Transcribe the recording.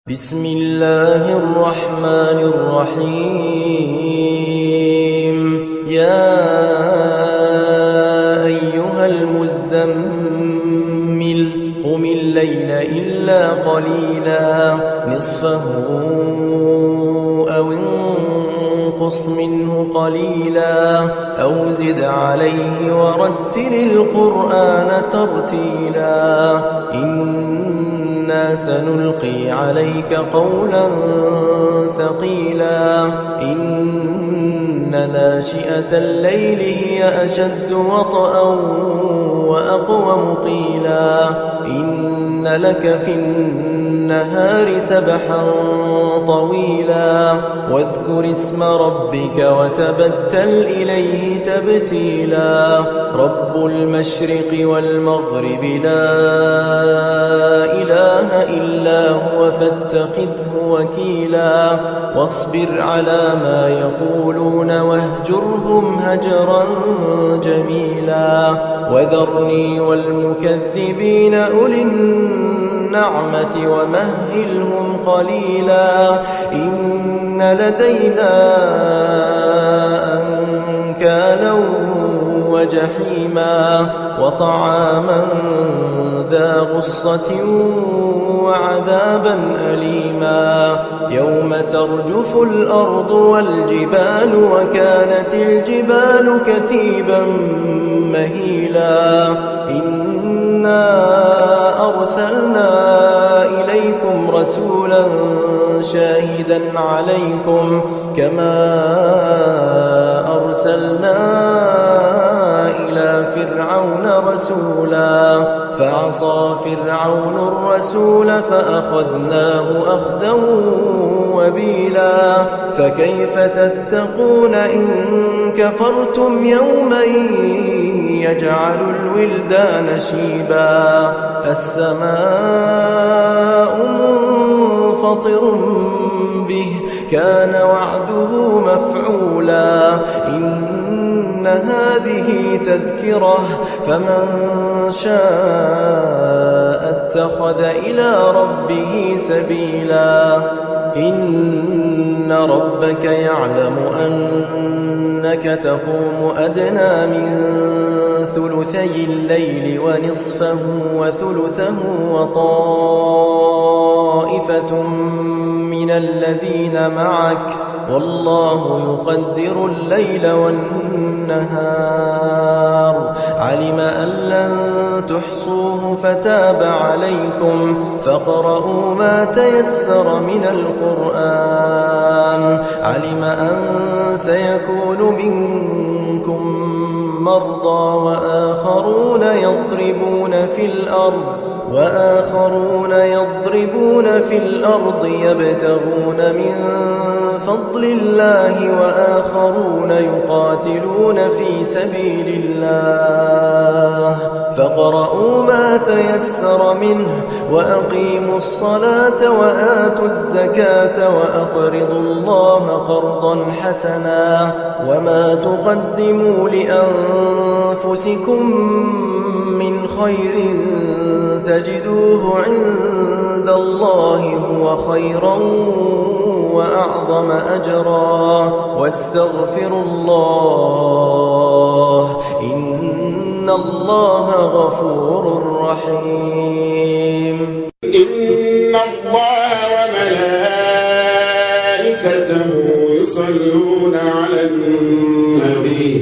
بسم الله الرحمن الرحيم يا أيها المزمل قم الليل إلا قليلا نصفه أو انقص منه قليلا أو زد عليه ورتل القرآن ترتيلا إنا سنلقي عليك قولا ثقيلا إن ناشئة الليل هي أشد وطئا وأقوم قيلا إن لك في النهار سبحا طويلا واذكر اسم ربك وتبتل إليه تبتيلا رب المشرق والمغرب لا إله إلا هو فاتخذه وكيلا واصبر على ما يقولون واهجرهم هجرا جميلا وذرني والمكذبين أولي النعمة ومهلهم قليلا إن لدينا أنكالا وجحيما وطعاما ذا غصة وعذابا أليما يوم ترجف الأرض والجبال وكانت الجبال كثيبا مهيلا إنا أرسلنا إليكم رسولا شاهدا عليكم كما أرسلنا إلى فرعون رسولا فعصى فرعون الرسول فأخذناه أخذا وبيلا فكيف تتقون إن كفرتم يوما يجعل الولدان شيبا السماء منفطر به كان وعده مفعولا إن هذه تذكرة فمن شاء اتخذ إلى ربه سبيلا إن ربك يعلم أنك تقوم أدنى من ثلثي الليل ونصفه وثلثه وطائفة من الذين معك والله يقدر الليل والنهار علم أن لن تحصوه فتاب عليكم فاقرؤوا ما تيسر من القرآن علم أن سيكون منكم مرضى وآخرون يضربون في الأرض يبتغون من فضل الله وآخرون يقاتلون في سبيل الله فاقرؤوا ما تيسر منه وأقيموا الصلاة وآتوا الزكاة وأقرضوا الله قرضا حسنا وما تقدموا لأنفسكم من خير تجدوه عند الله هو خيرا وأعظم أجرا واستغفروا الله إن الله غفور رحيم إن الله وملائكته يصلون على النبي